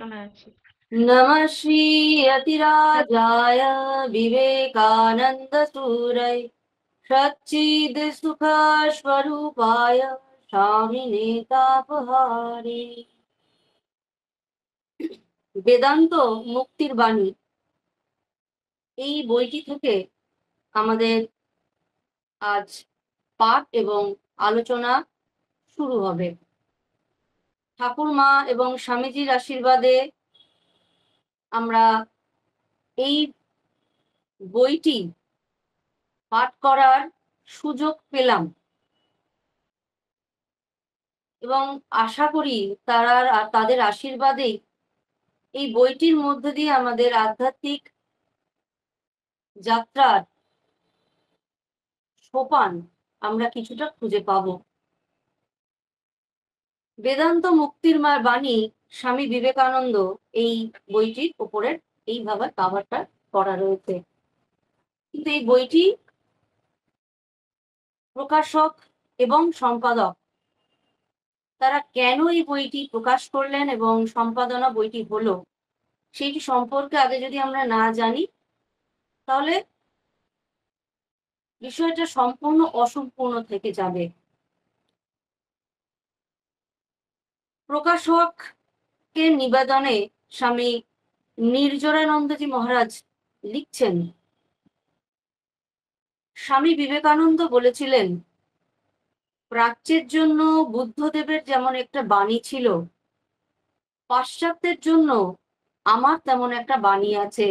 नमः श्री यतिराजाय विवेकानन्दसूरय सच्चिद्सुखस्वरूपाय स्वामिने तापहारे। বেদান্ত মুক্তির বাণী এই বইটি থেকে আমাদের আজ পাঠ এবং আলোচনা শুরু হবে। ঠাকুরমা এবং স্বামীজির আশীর্বাদে আমরা এই বইটি পাঠ করার সুযোগ পেলাম এবং আশা করি তাদের আশীর্বাদেই এই বইটির মধ্য দিয়ে আমাদের আধ্যাত্মিক যাত্রার সোপান আমরা কিছুটা খুঁজে পাব। বেদান্ত মুক্তির বাণী স্বামী বিবেকানন্দ এই বইটির উপরের এইভাবে কাভারটা করা রয়েছে। কিন্তু এই বইটি প্রকাশক এবং সম্পাদক তারা কেন এই বইটি প্রকাশ করলেন এবং সম্পাদনা বইটি হলো সেইটি সম্পর্কে আগে যদি আমরা না জানি তাহলে বিষয়টা সম্পূর্ণ অসম্পূর্ণ থেকে যাবে। প্রকাশককে নিবেদনে স্বামী নির্জরানন্দজি মহারাজ লিখছেন, স্বামী বিবেকানন্দ বলেছিলেন, প্রাচ্যের জন্য বুদ্ধদেবের যেমন একটা বাণী ছিল, পাশ্চাত্যের জন্য আমার তেমন একটা বাণী আছে।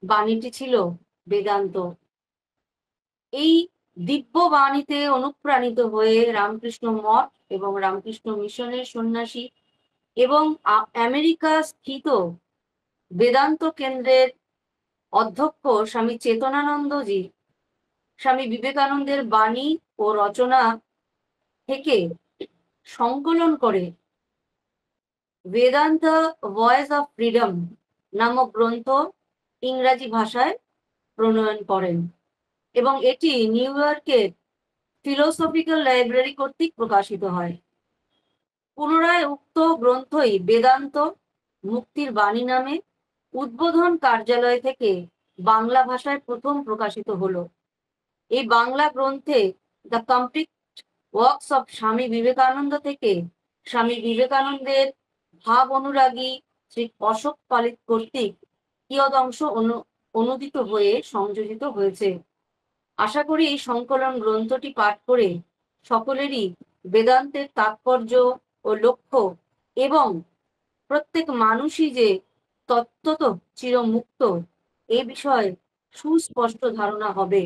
বাণীটি ছিল বেদান্ত। এই দিব্য বাণীতে অনুপ্রাণিত হয়ে রামকৃষ্ণ মঠ এবং রামকৃষ্ণ মিশনের সন্ন্যাসী এবং আমেরিকা স্থিত বেদান্ত কেন্দ্রের অধ্যক্ষ স্বামী চেতনানন্দজি স্বামী বিবেকানন্দের বাণী ও রচনা থেকে সংকলন করে বেদান্ত ভয়েস অফ ফ্রিডম নামক গ্রন্থ ইংরাজি ভাষায় প্রণয়ন করেন এবং এটি নিউ ইয়র্কের ফিলোসফিক্যাল লাইব্রেরি কর্তৃক প্রকাশিত হয়। পুনরায় উক্ত গ্রন্থই বেদান্ত মুক্তির বাণী নামে উদ্বোধন কার্যালয় থেকে বাংলা ভাষায় প্রথম প্রকাশিত হলো। এই বাংলা গ্রন্থে the complete works of Swami Vivekananda থেকে স্বামী বিবেকানন্দের ভাব অনুরাগী শ্রী অশোক পালিত কর্তৃক কিয়দ অংশ অনুদিত হয়ে সংযোজিত হয়েছে। আশা করি এই সংকলন গ্রন্থটি পাঠ করে সকলেরই বেদান্তের তাৎপর্য ও লক্ষ্য এবং প্রত্যেক মানুষই যে তত্ত্বত চিরমুক্ত এ বিষয়ে সুস্পষ্ট ধারণা হবে।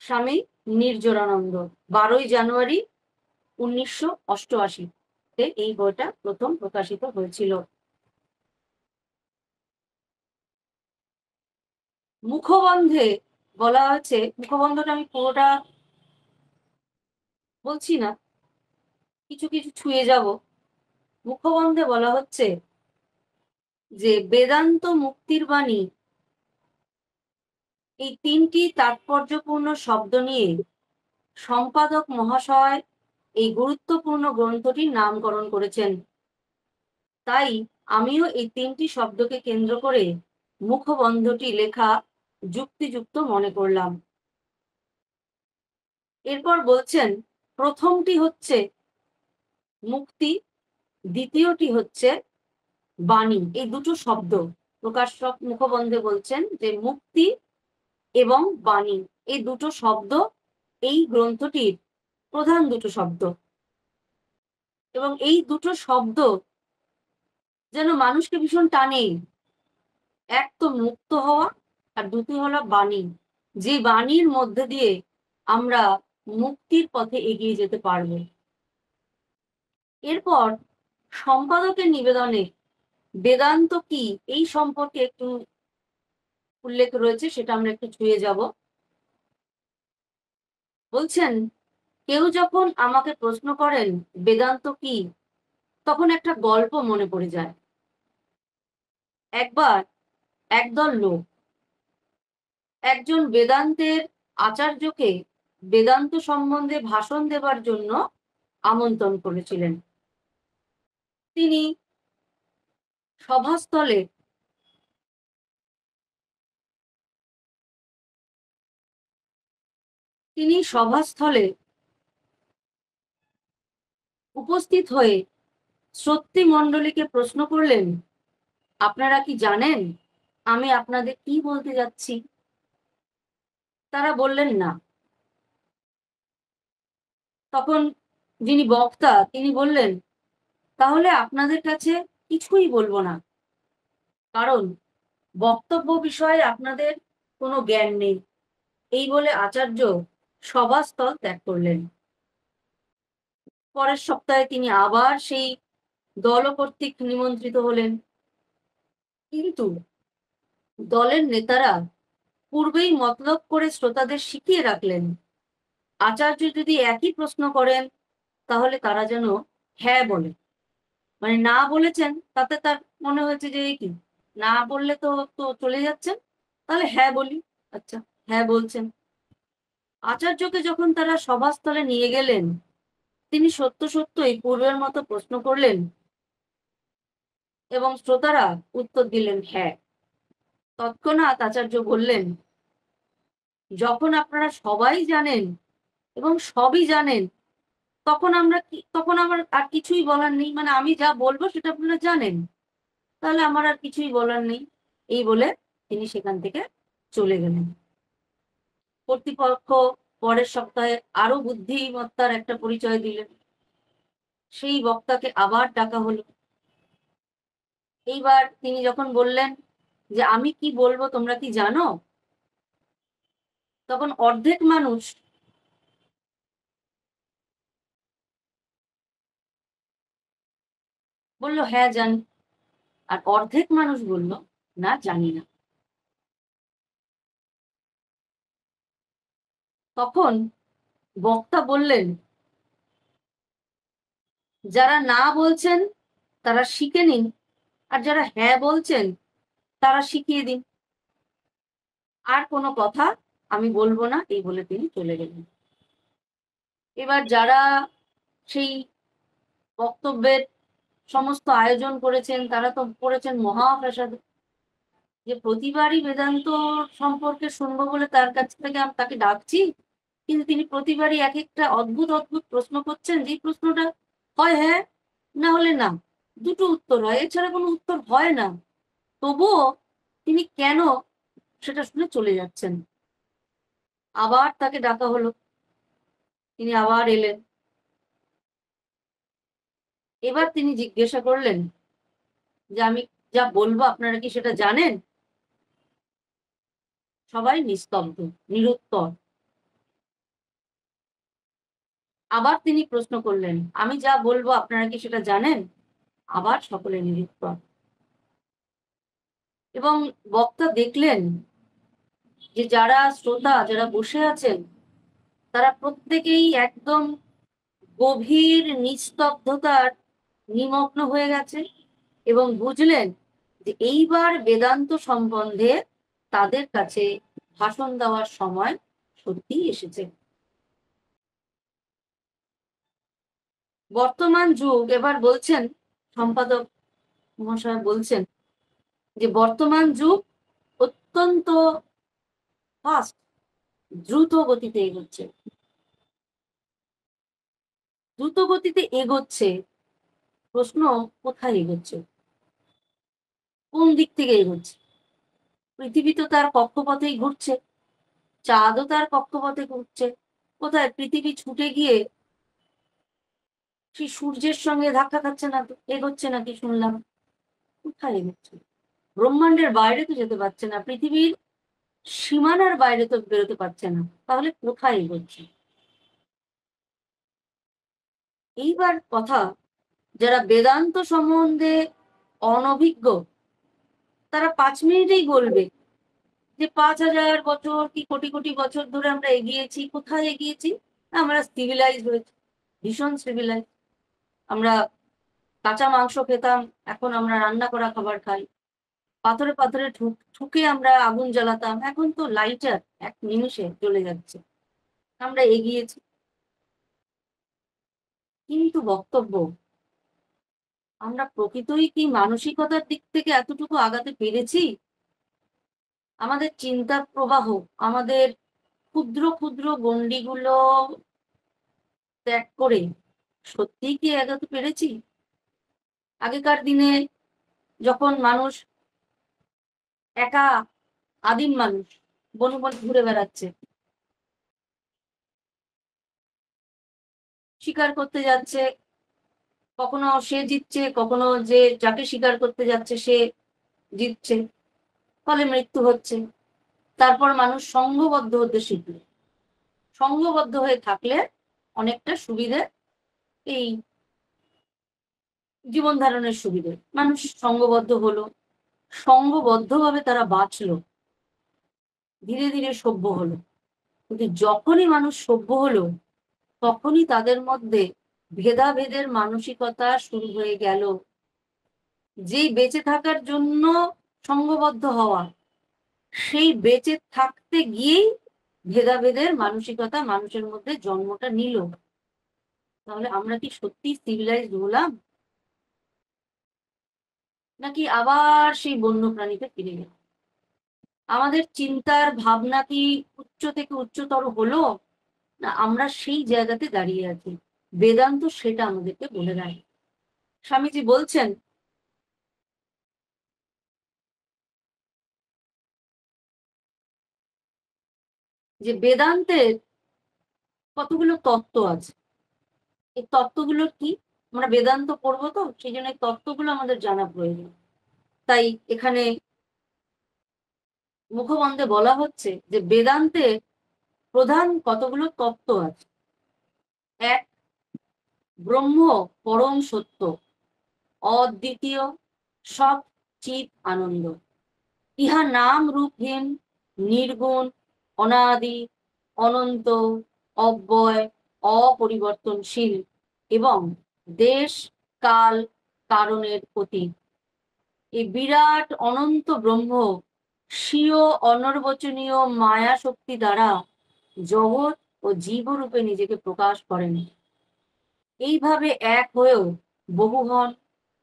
স্বামী নির্জরানন্দ 12ই জানুয়ারি 1988-তে এই বইটা প্রথম প্রকাশিত হয়েছিল। মুখবন্ধে বলা হয়েছে, মুখবন্ধটা আমি পুরোটা বলছি না, কিছু কিছু ছুঁয়ে যাব। মুখবন্ধে বলা হচ্ছে যে বেদান্ত মুক্তির বাণী এই তিনটি তাৎপর্যপূর্ণ শব্দ নিয়ে সম্পাদক মহাশয় এই গুরুত্বপূর্ণ গ্রন্থটির নামকরণ করেছেন। তাই আমিও এই তিনটি শব্দকে কেন্দ্র করে মুখবন্ধটি লেখা যুক্তিযুক্ত মনে করলাম। এরপর বলছেন, প্রথমটি হচ্ছে মুক্তি, দ্বিতীয়টি হচ্ছে বাণী। এই দুটো শব্দ প্রকাশক মুখবন্ধে বলছেন যে মুক্তি এবং বাণী এই দুটো শব্দ এই গ্রন্থটির প্রধান দুটো শব্দ এবং এই দুটো শব্দ যেন মানুষকে ভীষণ টানে। এক তো মুক্ত হওয়া আর দ্বিতীয় হলো বাণী, যে বাণীর মধ্যে দিয়ে আমরা মুক্তির পথে এগিয়ে যেতে পারবো। এরপর সম্পাদকের নিবেদনে বেদান্ত কি এই সম্পর্কে একটু উল্লেখ রয়েছে, সেটা আমরা একটু ছুঁয়ে যাব। বলছেন, কেউ যখন আমাকে প্রশ্ন করেন বেদান্ত কি, তখন একটা গল্প মনে পড়ে যায়। একবার একদল লোক একজন বেদান্তের আচার্যকে বেদান্ত সম্বন্ধে ভাষণ দেবার জন্য আমন্ত্রণ করেছিলেন। তিনি সভাস্থলে উপস্থিত হয়ে শ্রোতৃ মণ্ডলীকে প্রশ্ন করলেন, আপনারা কি জানেন আমি আপনাদের কি বলতে যাচ্ছি? তারা বললেন না। তখন যিনি বক্তা তিনি বললেন, তাহলে আপনাদের কাছে কিছুই বলবো না, কারণ বক্তব্য বিষয়ে আপনাদের কোনো জ্ঞান নেই। এই বলে আচার্য সভাস্থল ত্যাগ করলেন। পরের সপ্তাহে তিনি আবার সেই দল কর্তৃক নিমন্ত্রিত হলেন, কিন্তু দলের নেতারা পূর্বেই মতলব করে শ্রোতাদের শিখিয়ে রাখলেন, আচার্য যদি একই প্রশ্ন করেন তাহলে তারা যেন হ্যাঁ বলে। মানে না বলেছেন তাতে তার মনে হয়েছে যে এই কি, না বললে তো তো চলে যাচ্ছেন, তাহলে হ্যাঁ বলি। আচ্ছা, হ্যাঁ বলছেন। আচার্যকে যখন তারা সভাস্থলে নিয়ে গেলেন, তিনি সত্য সত্যই পূর্বের মতো প্রশ্ন করলেন এবং শ্রোতারা উত্তর দিলেন হ্যাঁ। তৎক্ষণাৎ আচার্য বললেন, যখন আপনারা সবাই জানেন এবং সবই জানেন, তখন আমার আর কিছুই বলার নেই। মানে আমি যা বলবো সেটা আপনারা জানেন, তাহলে আমার আর কিছুই বলার নেই। এই বলে তিনি সেখান থেকে চলে গেলেন। কর্তৃপক্ষ পরের সপ্তাহে আরো বুদ্ধিমত্তার একটা পরিচয় দিলেন। সেই বক্তাকে আবার ডাকা হলো। এইবার তিনি যখন বললেন যে আমি কি বলবো তোমরা কি জানো, তখন অর্ধেক মানুষ বলল হ্যাঁ জানি, আর অর্ধেক মানুষ বলল না জানি না। তখন বক্তা বললেন, যারা না বলছেন তারা শিখে নিন, আর যারা হ্যাঁ বলছেন তারা শিখিয়ে দিন। আর কোনো কথা আমি বলবো না। এই বলে তিনি চলে গেলেন। এবার যারা সেই বক্তব্যের সমস্ত আয়োজন করেছেন তারা তো করেছেন মহাপ্রসাদ, যে প্রতিবারই বেদান্ত সম্পর্কে শুনবো বলে তার কাছ থেকে আমি তাকে ডাকছি, কিন্তু তিনি প্রতিবারই এক একটা অদ্ভুত অদ্ভুত প্রশ্ন করছেন, যে প্রশ্নটা হয় হ্যাঁ, না হলে না, দুটো উত্তর হয়, এছাড়া কোনো উত্তর হয় না। তবুও তিনি কেন সেটা শুনে চলে যাচ্ছেন। আবার তাকে ডাকা হলো, তিনি আবার এলেন। এবার তিনি জিজ্ঞাসা করলেন যে আমি যা বলবো আপনারা কি সেটা জানেন? সবাই নিস্তব্ধ, নিরুত্তর। আবার তিনি প্রশ্ন করলেন, আমি যা বলবো আপনারা কি সেটা জানেন? আবার সকলে নিরুত্তর। এবং বক্তা দেখলেন যে যারা শ্রোতা, যারা বসে আছেন, তারা প্রত্যেকেই একদম গভীর নিস্তব্ধতার নিমগ্ন হয়ে গেছে, এবং বুঝলেন যে এইবার বেদান্ত সম্বন্ধে তাদের কাছে ভাষণ দেওয়ার সময় সত্যিই এসেছে। বর্তমান যুগ, এবার বলছেন সম্পাদক মহাশয় বলছেন যে বর্তমান যুগ অত্যন্ত ফাস্ট, দ্রুত গতিতে এগোচ্ছে। দ্রুত গতিতে এগোচ্ছে, প্রশ্ন কোথায় এগোচ্ছে, কোন দিক থেকে এগোচ্ছে? পৃথিবী তো তার কক্ষপথেই ঘুরছে, চাঁদও তার কক্ষপথে ঘুরছে। কোথায় পৃথিবী ছুটে গিয়ে সেই সূর্যের সঙ্গে ধাক্কা খাচ্ছে না তো, এগোচ্ছে নাকি শুনলাম? কোথায় এগোচ্ছে? ব্রহ্মাণ্ডের বাইরে তো যেতে পারছে না, পৃথিবীর সীমানার বাইরে তো বেরোতে পারছে না, তাহলে কোথায় এগোচ্ছে? এইবার কথা, যারা বেদান্ত সম্বন্ধে অনভিজ্ঞ তারা 5 মিনিটেই বলবে যে 5,000 বছর কি কোটি কোটি বছর ধরে আমরা এগিয়েছি। কোথায় এগিয়েছি? আমরা সিভিলাইজ হয়েছি, ভীষণ সিভিলাইজ। আমরা কাঁচা মাংস খেতাম, এখন আমরা রান্না করা খাবার খাই। পাথরে পাথরে ঠুকে আমরা আগুন জ্বালাতাম, এখন তো লাইটার, এক নিমিষে চলে যাচ্ছে। আমরা এগিয়েছি। কিন্তু বক্তব্য আমরা প্রকৃতই কি মানসিকতার দিক থেকে এতটুকু আগাতে পেরেছি? আমাদের চিন্তার প্রবাহ, আমাদের ক্ষুদ্র ক্ষুদ্র গণ্ডিগুলো ত্যাগ করে সত্যিই কি এগোতে পেরেছি? আগেকার দিনে যখন মানুষ একা, আদিম মানুষ বনে বনে ঘুরে বেড়াচ্ছে, শিকার করতে যাচ্ছে, কখনো সে জিতছে, কখনো যে যাকে শিকার করতে যাচ্ছে সে জিতছে, ফলে মৃত্যু হচ্ছে। তারপর মানুষ সংঘবদ্ধ হতে শিখল। সংঘবদ্ধ হয়ে থাকলে অনেকটা সুবিধে, এই জীবন ধারণের সুবিধে, মানুষ সংঘবদ্ধ হলো, সংঘবদ্ধভাবে তারা বাঁচলো, ধীরে ধীরে সভ্য হলো। কিন্তু যখনই মানুষ সভ্য হলো, তখনই তাদের মধ্যে ভেদাভেদের মানসিকতা শুরু হয়ে গেল। যেই বেঁচে থাকার জন্য সংঘবদ্ধ হওয়া, সেই বেঁচে থাকতে গিয়েই ভেদাভেদের মানসিকতা মানুষের মধ্যে জন্মটা নিল। তাহলে আমরা কি সত্যি সিভিলাইজড হলাম, নাকি আবার সেই বন্য প্রাণীতে ফিরে গেল? আমাদের চিন্তার ভাবনা কি উচ্চ থেকে উচ্চতর হলো, না আমরা সেই জায়গাতে দাঁড়িয়ে আছি? বেদান্ত সেটা আমাদেরকে বলে দেয়। স্বামীজি বলছেন যে বেদান্তের কতগুলো তত্ত্ব আছে। এই তত্ত্বগুলোর কি, আমরা বেদান্ত পড়বো তো, সেই জন্য এই তত্ত্বগুলো আমাদের জানা প্রয়োজন। তাই এখানে মুখবন্ধে বলা হচ্ছে যে বেদান্তে প্রধান কতগুলো তত্ত্ব আছে। এক, ব্রহ্ম পরম সত্য, অদ্বিতীয়, সব চিৎ আনন্দ, ইহা নাম রূপহীন, নির্গুণ, অনাদি, অনন্ত, অব্যয়, অপরিবর্তনশীল এবং দেশ কাল কারণের অতীত। এই বিরাট অনন্ত ব্রহ্ম স্বীয় অনির্বচনীয় মায়া শক্তি দ্বারা জগৎ ও জীবরূপে নিজেকে প্রকাশ করেন। এইভাবে এক হয়েও বহু হন।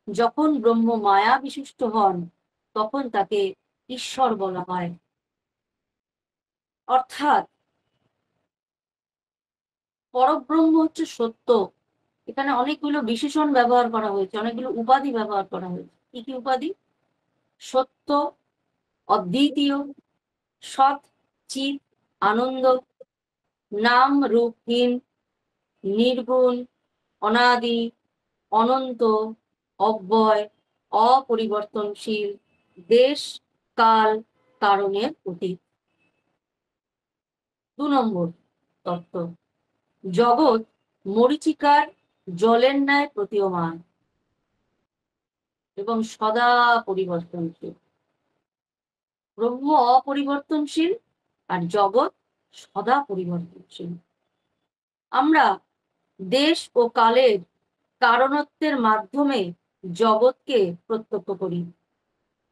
যখন ব্রহ্ম মায়া বিশিষ্ট হন, তখন তাকে ঈশ্বর বলা হয়। অর্থাৎ পরব্রহ্ম হচ্ছে সত্য। এখানে অনেকগুলো বিশেষণ ব্যবহার করা হয়েছে, অনেকগুলো উপাধি ব্যবহার করা হয়েছে। কি কি উপাধি? সত্য, অদ্বিতীয়, সৎ, চিৎ, আনন্দ, নাম রূপহীন, নির্গুণ, অনাদি, অনন্ত, অব্যয়, অপরিবর্তনশীল, দেশ কাল কারণের অতীত। 2 নম্বর তত্ত্ব, জগৎ মরীচিকার জলের ন্যায় প্রতীয়মান এবং সদা পরিবর্তনশীল। ব্রহ্ম অপরিবর্তনশীল আর জগৎ সদা পরিবর্তনশীল। আমরা দেশ ও কালের কারণত্বের মাধ্যমে জগৎকে প্রত্যক্ষ করি।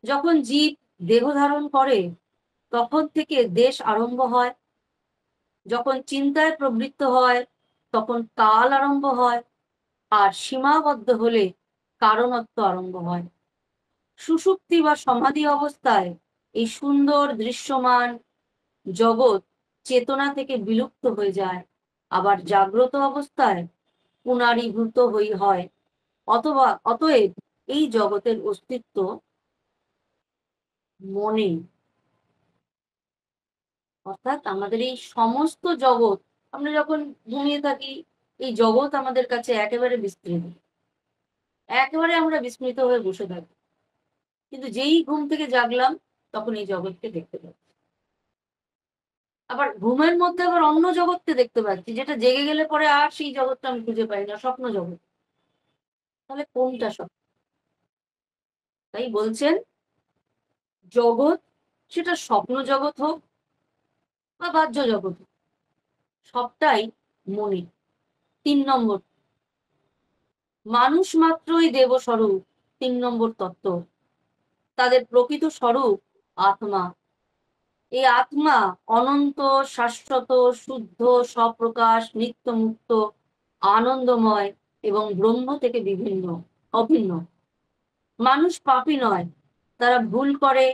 যখন জীব দেহ ধারণ করে, তখন থেকে দেশ আরম্ভ হয়। যখন চিন্তায় প্রবৃত্ত হয়, তখন কাল আরম্ভ হয়। আর সীমাবদ্ধ হলে কারণত্ব আরম্ভ হয়। সুষুপ্তি বা সমাধি অবস্থায় এই সুন্দর দৃশ্যমান জগৎ চেতনা থেকে বিলুপ্ত হয়ে যায়, আবার জাগ্রত অবস্থায় পুনরীভূত হয়। অতএব এই জগতের অস্তিত্ব মনে। অর্থাৎ আমাদের এই সমস্ত জগৎ, আমরা যখন ঘুমিয়ে থাকি, এই জগৎ আমাদের কাছে একেবারে বিস্তৃত, একেবারে আমরা বিস্মৃত হয়ে বসে থাকি। কিন্তু যেই ঘুম থেকে জাগলাম, তখন এই জগৎকে দেখতে পাচ্ছি। আবার ঘুমের মধ্যে আবার অন্য জগৎকে দেখতে পাচ্ছি, যেটা জেগে গেলে পরে আর সেই জগৎটা আমি খুঁজে পাই না, স্বপ্ন জগৎ। তাহলে কোনটা সত্য? তাই বলছেন জগৎ, সেটা স্বপ্ন জগৎ হোক বা বাহ্য জগৎ হোক, সবটাই মনে। 3 নম্বর, মানুষ মাত্রই দেবস্বরূপ। 3 নম্বর তত্ত্ব, তাদের প্রকৃত স্বরূপ আত্মা। এই আত্মা অনন্ত, শাশ্বত, শুদ্ধ, স্বপ্রকাশ, নিত্যমুক্ত, আনন্দময় এবং ব্রহ্ম থেকে বিভিন্ন, অভিন্ন। মানুষ পাপী নয়, তারা ভুল করে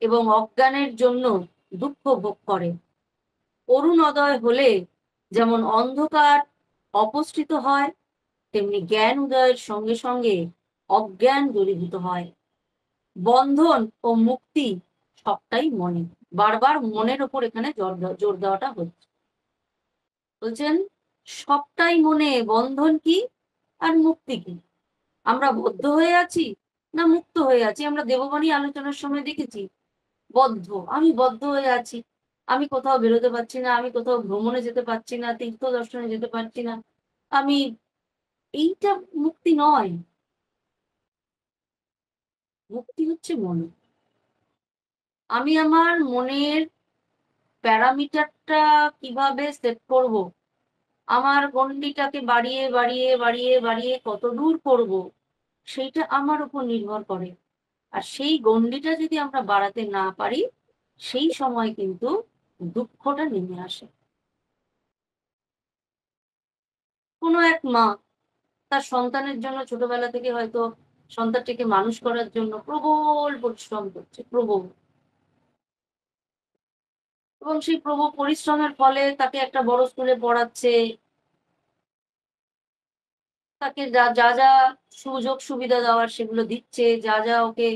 এবং অজ্ঞানের জন্য দুঃখ ভোগ করে। অরুণোদয় হলে যেমন অন্ধকার অপসৃত হয়, তেমনি জ্ঞান উদয়ের সঙ্গে সঙ্গে অজ্ঞান দূরীভূত হয়। বন্ধন ও মুক্তি সবটাই মনে। বারবার মনের ওপর এখানে জোর দেওয়াটা হচ্ছে। বলছেন সবটাই মনে, বন্ধন কি আর মুক্তি কি? আমরা বদ্ধ হয়ে আছি না মুক্ত হয়ে আছি? আমরা দেববাণী আলোচনার সময় দেখেছি বদ্ধ, আমি বদ্ধ হয়ে আছি, আমি কোথাও বেরোতে পারছি না, আমি কোথাও ভ্রমণে যেতে পারছি না, তীর্থ দর্শনে যেতে পারছি না, আমি, এইটা মুক্তি নয়। মুক্তি হচ্ছে মন। আমি আমার মনের প্যারামিটারটা কিভাবে সেট করব, আমার গণ্ডিটাকে বাড়িয়ে বাড়িয়ে বাড়িয়ে বাড়িয়ে কত দূর করব, সেইটা আমার উপর নির্ভর করে। আর সেই গণ্ডিটা যদি আমরা বাড়াতে না পারি, সেই সময় কিন্তু দুঃখটা নেমে আসে। কোনো এক মা তার সন্তানের জন্য ছোটবেলা থেকে হয়তো সন্তানটিকে মানুষ করার জন্য প্রবল পরিশ্রম করছে, প্রবল, এবং সেই প্রবল পরিশ্রমের ফলে তাকে একটা বড় স্কুলে পড়াচ্ছে, তাকে যা যা যা সুযোগ সুবিধা দেওয়ার সেগুলো দিচ্ছে, যা যা ওকে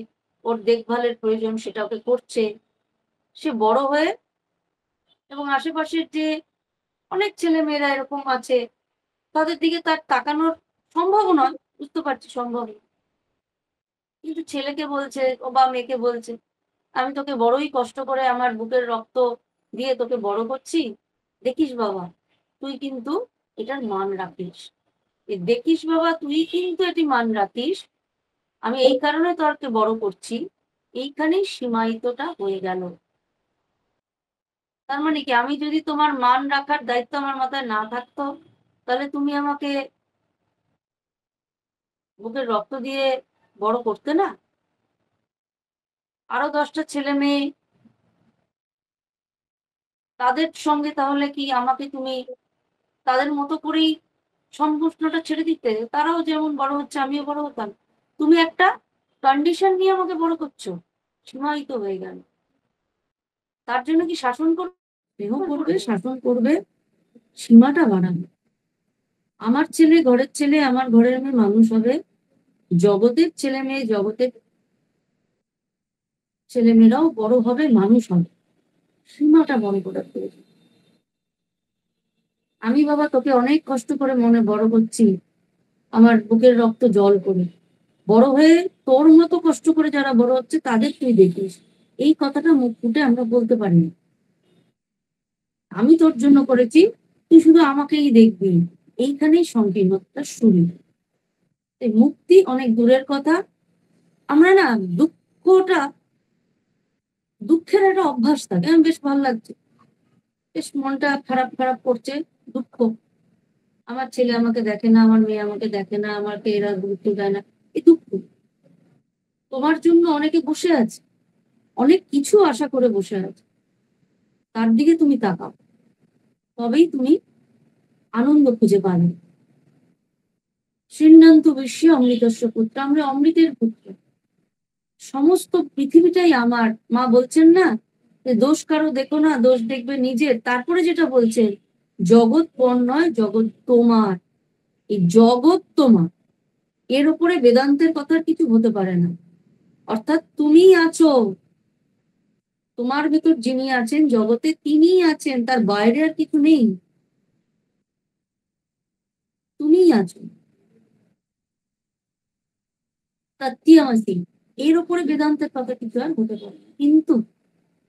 ওর দেখভালের প্রয়োজন সেটা ওকে করছে। সে বড় হয়ে, এবং আশেপাশের যে অনেক ছেলে মেয়েরা এরকম আছে, তাদের দিকে তার তাকানোর সম্ভবও নয়, বুঝতে পারছি সম্ভব না। কিন্তু ছেলেকে বলছে ও বা মেয়েকে বলছে, আমি তোকে বড়ই কষ্ট করে আমার বুকের রক্ত দিয়ে তোকে বড় করছি, দেখিস বাবা তুই কিন্তু এটার মান রাখিস, দেখিস বাবা তুই কিন্তু এটি মান রাখিস, আমি এই কারণে তোকে বড় করছি। এইখানেই সীমায়িতটা হয়ে গেল। তার মানে কি, আমি যদি তোমার মান রাখার দায়িত্ব আমার মাথায় না থাকতো, তাহলে তুমি আমাকে বুকের রক্ত দিয়ে বড় করতে না? আরো 10টা ছেলে মেয়ে, তাদের সঙ্গে তাহলে কি আমাকে তুমি তাদের মতো করেই সম্পূর্ণটা ছেড়ে দিতে? তারাও যেমন বড় হচ্ছে আমিও বড় হতাম। তুমি একটা কন্ডিশন নিয়ে আমাকে বড় করছো, সীমায়িত হয়ে গেল। তার জন্য কি শাসন করবে? স্নেহ করবে, শাসন করবে, সীমাটা বাড়াবে। আমার ছেলে ঘরের ছেলে, আমার ঘরের মেয়ে মানুষ হবে, জগতের ছেলে মেয়ে জগতের ছেলে মেয়েরাও বড় হবে, মানুষ হবে। সীমাটা বড় করার প্রয়োজন। আমি বাবা তোকে অনেক কষ্ট করে মনে বড় করছি, আমার বুকের রক্ত জল করে, বড় হয়ে তোর মতো কষ্ট করে যারা বড় হচ্ছে তাদের তুই দেখিস। এই কথাটা মুখ ফুটে আমরা বলতে পারি না। আমি তোর জন্য করেছি, তুই শুধু আমাকেই দেখবি। এইখানেই সংকীর্ণতা শুরু। মুক্তি অনেক দূরের কথা। আমরা না দুঃখটা, দুঃখের একটা অভ্যাস থাকে, আমার বেশ ভালো লাগছে, বেশ মনটা খারাপ খারাপ করছে, দুঃখ, আমার ছেলে আমাকে দেখে না, আমার মেয়ে আমাকে দেখে না, আমাকে এরা গুরুত্ব দেয় না, এই দুঃখ। তোমার জন্য অনেকে বসে আছে, অনেক কিছু আশা করে বসে আছে, তার দিকে তুমি তাকাও, তবেই তুমি আনন্দ খুঁজে পাবে। সিন্নান্ত বিশ্বে অমৃতস্য পুত্র, আমরা অমৃতের পুত্র, সমস্ত পৃথিবীটাই আমার। মা বলছেন না যে দোষ কারো দেখো না, দোষ দেখবে নিজের। তারপরে যেটা বলছেন, জগৎ পর নয়, জগৎ তোমার। এই জগৎ তোমার, এর উপরে বেদান্তের কথা কিছু হতে পারে না। অর্থাৎ তুমি আছো, তোমার ভেতর যিনি আছেন জগতে তিনিই আছেন, তার বাইরে আর কিছু নেই, তুমিই আছো। সত্যিয়ামাসি, এর উপরে বেদান্তের কথা কিছু আর হতে পারে না। কিন্তু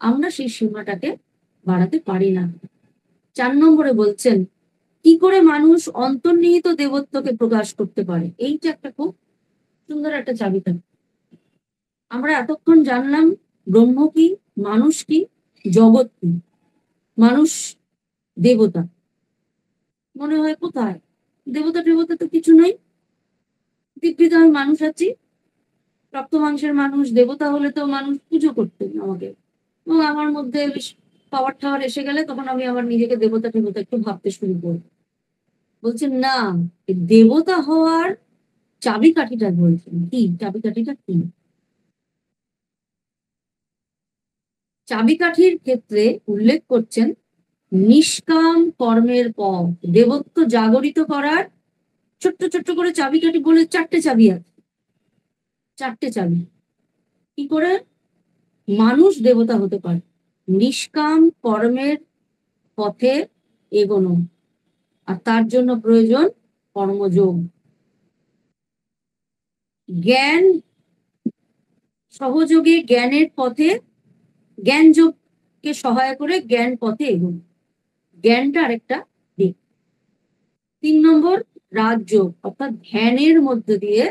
আমরা সেই সীমাটাকে বাড়াতে পারি না। 4 নম্বরে বলছেন কি করে মানুষ অন্তর্নিহিত দেবত্বকে প্রকাশ করতে পারে। এইটা একটা খুব সুন্দর একটা চাবিকাঠি। আমরা এতক্ষণ জানলাম ব্রহ্ম কি, মানুষ কি, জগৎ কি। মানুষ দেবতা, মনে হয় কোথায় দেবতা দেবতা তো কিছু নেই, দিব্যিতে আমি মানুষ আছি, রক্ত মাংসের মানুষ, দেবতা হলে তো মানুষ পুজো করতেন আমাকে, এবং আমার মধ্যে বেশ পাওয়ার টাওয়ার এসে গেলে তখন আমি আমার নিজেকে দেবতা দেবতা একটু ভাবতে শুরু করবো। বলছেন না, দেবতা হওয়ার চাবিকাঠিটা বলছেন কি? চাবিকাঠিটা কি? চাবিকাঠির ক্ষেত্রে উল্লেখ করছেন নিষ্কাম কর্মের পথ, দেবত্ব জাগরিত করার ছোট্ট ছোট্ট করে চাবিকাঠি বলে 4টে চাবি আছে। 4টে চাবি। কি করে মানুষ দেবতা হতে পারে? নিষ্কাম কর্মের পথে এগোনো, আর তার জন্য প্রয়োজন কর্মযোগ। জ্ঞান সহযোগে জ্ঞানের পথে, জ্ঞান যোগকে সহায় করে জ্ঞান পথে এগোনো, জ্ঞানটা আরেকটা দিক। 3 নম্বর রাজযোগ, অর্থাৎ ধ্যানের মধ্য দিয়ে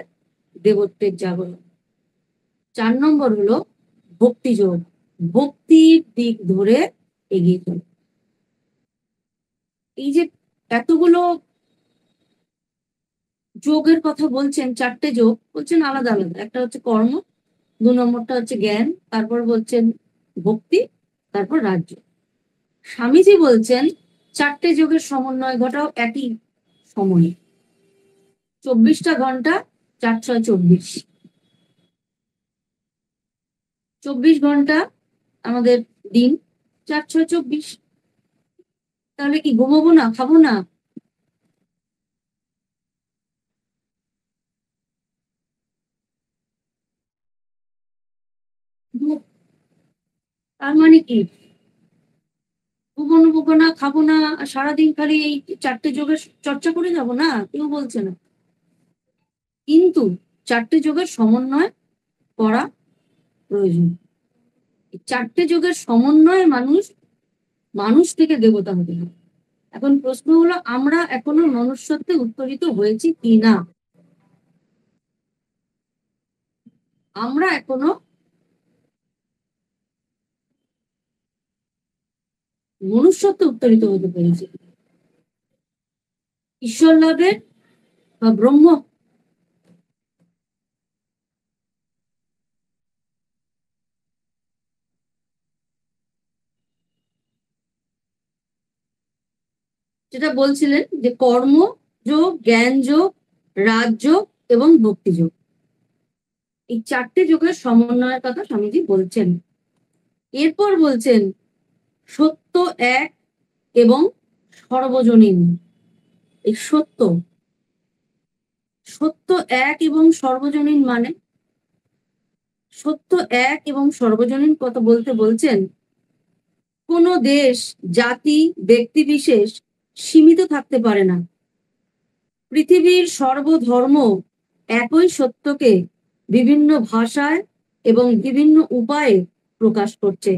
দেবত্বের জাগরণ। 4 নম্বর হলো ভক্তিযোগ, ভক্তির দিক ধরে এগিয়ে চলে। এই যে এতগুলো যোগের কথা বলছেন, 4টে যোগ বলছেন আলাদা আলাদা। একটা হচ্ছে কর্ম, 2 নম্বরটা হচ্ছে জ্ঞান, তারপর বলছেন ভক্তি, তারপর রাজ্য। স্বামীজি বলছেন 4টে যোগের সমন্বয় ঘটাও একই সময়ে। 24টা ঘন্টা, 4 6 24, 24 ঘন্টা আমাদের দিন, 4 6 24। তাহলে কি ঘুমাবো না, খাবো না? তার মানে কি ঘুমাবো না, খাবো না, আর সারাদিন খালি এই 4টে যোগের চর্চা করে যাবো? না, কেউ বলছে না। কিন্তু 4টে যোগের সমন্বয় করা প্রয়োজন। 4টে যোগের সমন্বয়ে মানুষ, মানুষ থেকে দেবতা হতে হবে। এখন প্রশ্ন হলো আমরা এখনো মনুষ্যত্বে উত্তরিত হয়েছি কি না? আমরা এখনো মনুষ্যত্বে উত্তরিত হতে পেরেছি। ঈশ্বর লাভের বা ব্রহ্ম, যেটা বলছিলেন যে কর্ম যোগ, জ্ঞান যোগ, রাজযোগ এবং ভক্তি যোগ, এই 4টে যোগের সমন্বয়ের কথা স্বামীজি বলছেন। এরপর বলছেন সত্য এক এবং সর্বজনীন। এই সত্য, সত্য এক এবং সর্বজনীন মানে, সত্য এক এবং সর্বজনীন কথা বলতে বলছেন কোনো দেশ, জাতি, ব্যক্তি বিশেষ সীমিত থাকতে পারে না। পৃথিবীর সর্বধর্ম একই সত্যকে বিভিন্ন ভাষায় এবং বিভিন্ন উপায়ে প্রকাশ করছে।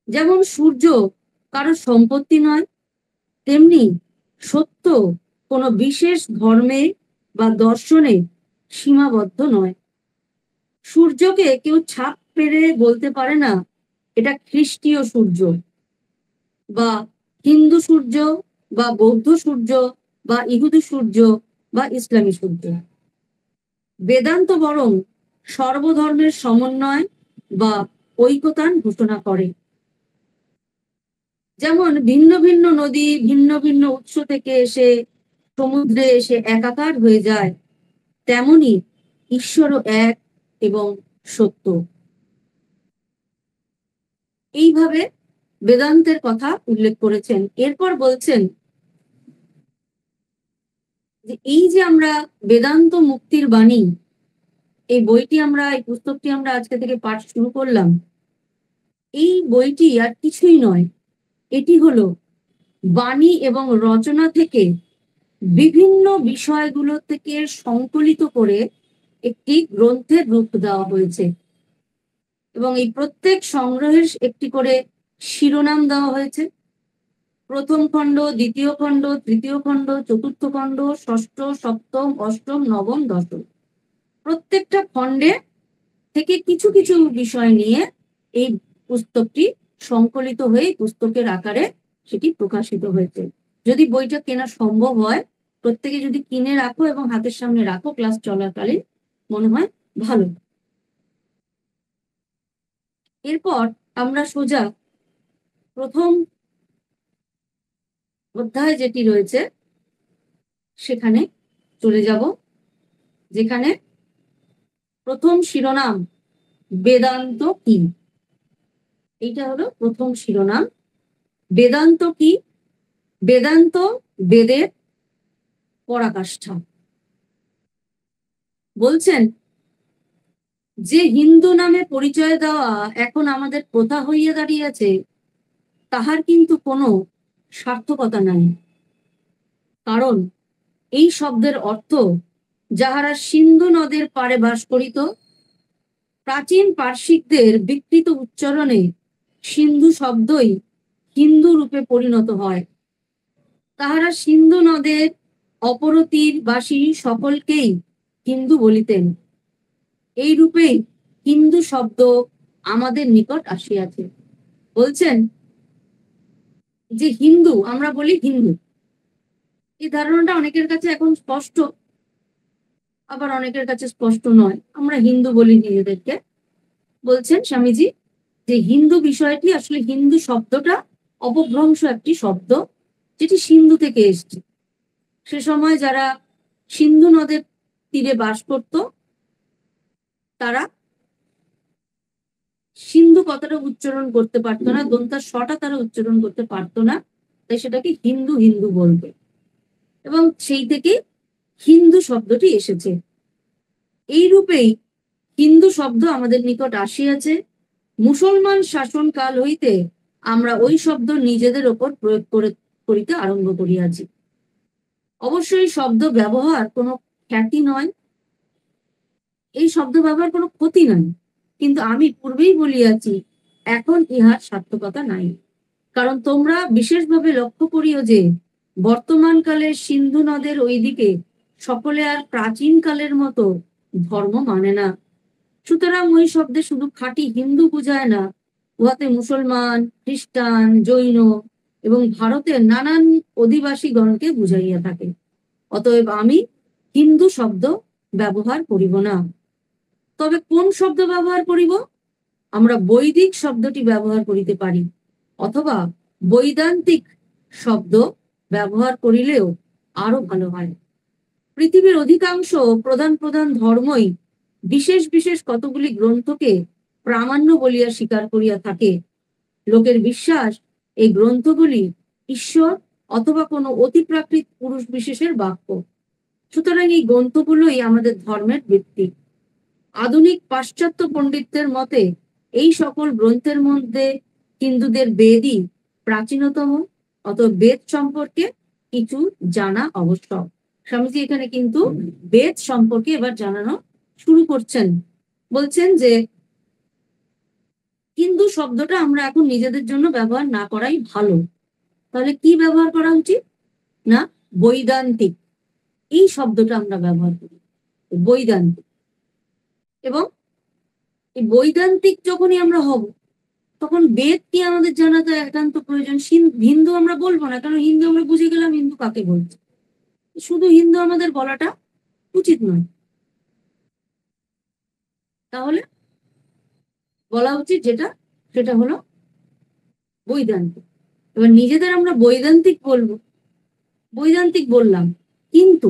যেমন সূর্য কারো সম্পত্তি নয়, তেমনি সত্য কোনো বিশেষ ধর্মে বা দর্শনে সীমাবদ্ধ নয়। সূর্যকে কেউ ছাপ পেরে বলতে পারে না এটা খ্রিস্টীয় সূর্য, বা হিন্দু সূর্য, বা বৌদ্ধ সূর্য, বা ইহুদি সূর্য, বা ইসলামী সূর্য। বেদান্ত বরং সর্বধর্মের সমন্বয় বা ঐকতান ঘোষণা করে। যেমন ভিন্ন ভিন্ন নদী ভিন্ন ভিন্ন উৎস থেকে এসে সমুদ্রে এসে একাকার হয়ে যায়, তেমনি ঈশ্বরও এক এবং সত্য। এইভাবে বেদান্তের কথা উল্লেখ করেছেন। এরপর বলছেন যে এই যে আমরা বেদান্ত মুক্তির বাণী, এই বইটি আমরা, এই পুস্তকটি আমরা আজকে থেকে পাঠ শুরু করলাম। এই বইটি আর কিছুই নয়, এটি হলো বাণী এবং রচনা থেকে বিভিন্ন বিষয়গুলো থেকে সংকলিত করে একটি গ্রন্থের রূপ দেওয়া হয়েছে, এবং এই প্রত্যেক সংগ্রহের একটি করে শিরোনাম দেওয়া হয়েছে। প্রথম খণ্ড, দ্বিতীয় খণ্ড, তৃতীয় খণ্ড, চতুর্থ খণ্ড, ষষ্ঠ, সপ্তম, অষ্টম, নবম, দশম। প্রত্যেকটা খণ্ডে থেকে কিছু কিছু বিষয় নিয়ে এই পুস্তকটি সংকলিত হয়ে পুস্তকের আকারে সেটি প্রকাশিত হয়েছে। যদি বইটা কেনা সম্ভব হয়, প্রত্যেকে যদি কিনে রাখো এবং হাতের সামনে রাখো ক্লাস চলাকালীন, মনে হয় ভালো। এরপর আমরা সোজা প্রথম অধ্যায় যেটি রয়েছে সেখানে চলে যাব। যেখানে প্রথম শিরোনাম বেদান্ত কি। এইটা হলো প্রথম শিরোনাম। বেদান্ত কি? বেদান্ত বেদের পরাকাষ্ঠা। বলছেন যে হিন্দু নামে পরিচয় দেওয়া এখন আমাদের প্রথা হইয়া দাঁড়িয়েছে, তাহার কিন্তু কোনো সার্থকতা নাই। কারণ এই শব্দের অর্থ যাহারা সিন্ধু নদের পাড়ে বাস করিত, প্রাচীন পার্শ্বিকদের বিকৃত উচ্চারণে সিন্ধু শব্দই হিন্দু রূপে পরিণত হয়। তাহারা সিন্ধু নদের অপর তীরবাসী সকলকেই হিন্দু বলিতেন। এই রূপেই হিন্দু শব্দ আমাদের নিকট আসিয়াছে। বলছেন যে হিন্দু, আমরা বলি হিন্দু, এই ধারণাটা অনেকের কাছে এখন স্পষ্ট, আবার অনেকের কাছে স্পষ্ট নয়। আমরা হিন্দু বলি নিজেদেরকে। বলছেন স্বামীজি যে হিন্দু বিষয়টি আসলে, হিন্দু শব্দটা অপভ্রংশ একটি শব্দ, যেটি সিন্ধু থেকে এসছে। সে সময় যারা সিন্ধু নদের তীরে বাস করত, তারা সিন্ধু কথাটা উচ্চারণ করতে পারতো না, দন্তার শটা তারা উচ্চারণ করতে পারতো না, তাই সেটাকে হিন্দু হিন্দু বলবে, এবং সেই থেকে হিন্দু শব্দটি এসেছে। এই রূপেই হিন্দু শব্দ আমাদের নিকট আসিয়াছে। মুসলমান শাসন কাল হইতে আমরা ওই শব্দ নিজেদের ওপর প্রয়োগ করিতে আরম্ভ করিয়াছি। অবশ্যই শব্দ ব্যবহার কোনো খ্যাতি নয়, এই শব্দ ব্যবহার কোনো ক্ষতি নয়, কিন্তু আমি পূর্বেই বলিয়াছি এখন ইহার সার্থকতা নাই। কারণ তোমরা বিশেষভাবে লক্ষ্য করিও যে বর্তমান কালের সিন্ধু নদের ওইদিকে সকলে আর প্রাচীন কালের মতো ধর্ম মানে না। সুতরাং ওই শব্দে শুধু খাঁটি হিন্দু বুঝায় না, উহাতে মুসলমান, খ্রিস্টান, জৈন এবং ভারতের নানান অধিবাসীগণকে বুঝাইয়া থাকে। অতএব আমি হিন্দু শব্দ ব্যবহার করিব না। তবে কোন শব্দ ব্যবহার করিব? আমরা বৈদিক শব্দটি ব্যবহার করিতে পারি, অথবা বৈদান্তিক শব্দ ব্যবহার করিলেও আরো ভালো হয়। পৃথিবীর অধিকাংশ প্রধান প্রধান ধর্মই বিশেষ বিশেষ কতগুলি গ্রন্থকে প্রামাণ্য বলিয়া স্বীকার করিয়া থাকে। লোকের বিশ্বাস এই গ্রন্থগুলি ঈশ্বর অথবা কোনো অতিপ্রাকৃত পুরুষ বিশেষের বাক্য। সুতরাং এই গ্রন্থগুলোই আমাদের ধর্মের ভিত্তি। আধুনিক পাশ্চাত্য পণ্ডিতদের মতে এই সকল গ্রন্থের মধ্যে হিন্দুদের বেদই প্রাচীনতম, অতএব বেদ সম্পর্কে কিছু জানা আবশ্যক। স্বামীজি এখানে কিন্তু বেদ সম্পর্কে এবার জানানো শুরু করছেন। বলছেন যে হিন্দু শব্দটা আমরা এখন নিজেদের জন্য ব্যবহার না করাই ভালো। তাহলে কি ব্যবহার করা উচিত? না, বৈদান্তিক, এই শব্দটা আমরা ব্যবহার করি, বৈদান্তিক। এবং এই বৈদান্তিক যখনই আমরা হব, তখন বেদ কি আমাদের জানাটা একান্ত প্রয়োজন। হিন্দু আমরা বলবো না, কারণ হিন্দু আমরা বুঝে গেলাম হিন্দু কাকে বলছে। শুধু হিন্দু আমাদের বলাটা উচিত নয়। তাহলে বলা উচিত যেটা, সেটা হলো বৈদান্তিক। এবার নিজেদের আমরা বৈদান্তিক বলবো, বৈদান্তিক বললাম, কিন্তু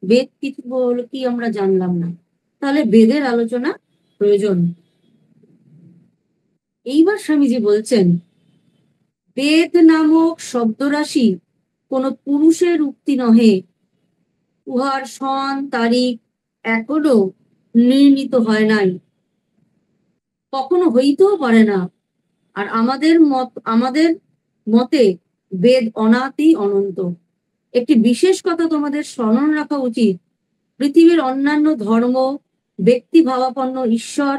বেদ কিছু বলো কি আমরা জানলাম না, তাহলে বেদের আলোচনা প্রয়োজন। এইবার স্বামীজি বলছেন বেদ নামক শব্দরাশি কোন পুরুষের উক্তি নহে, উহার সন তারিখ এখনো নির্ণীত হয় নাই, কখনো হইতেও পারে না। আর আমাদের মতে বেদ অনাদি অনন্ত। একটি বিশেষ কথা তোমাদের স্মরণ রাখা উচিত, পৃথিবীর অন্যান্য ধর্ম ব্যক্তি ভাবাপন্ন ঈশ্বর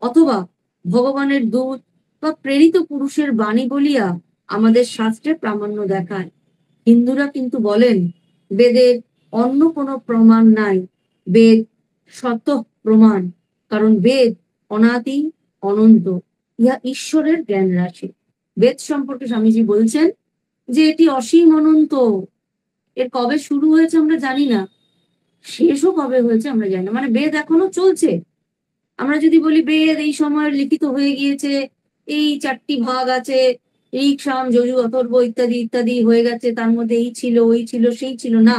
অথবা ভগবানের দূত বা প্রেরিত পুরুষের বাণী বলিয়া আমাদের শাস্ত্রে প্রামাণ্য দেখায়। হিন্দুরা কিন্তু বলেন বেদের অন্য কোনো প্রমাণ নাই, বেদ সত্য প্রমাণ, কারণ বেদ অনাদি অনন্ত, ইহা ঈশ্বরের জ্ঞান রাশি। বেদ সম্পর্কে স্বামীজি বলছেন যে এটি অসীম অনন্ত, এর কবে শুরু হয়েছে আমরা জানি না, শেষও কবে হয়েছে আমরা জানি না। মানে বেদ এখনো চলছে। আমরা যদি বলি বেদ এই সময় লিখিত হয়ে গিয়েছে, এই 4টি ভাগ আছে, ঋক, সাম, যজু, অথর্ব ইত্যাদি ইত্যাদি হয়ে গেছে, তার মধ্যে এই ছিল, ওই ছিল, সেই ছিল, না।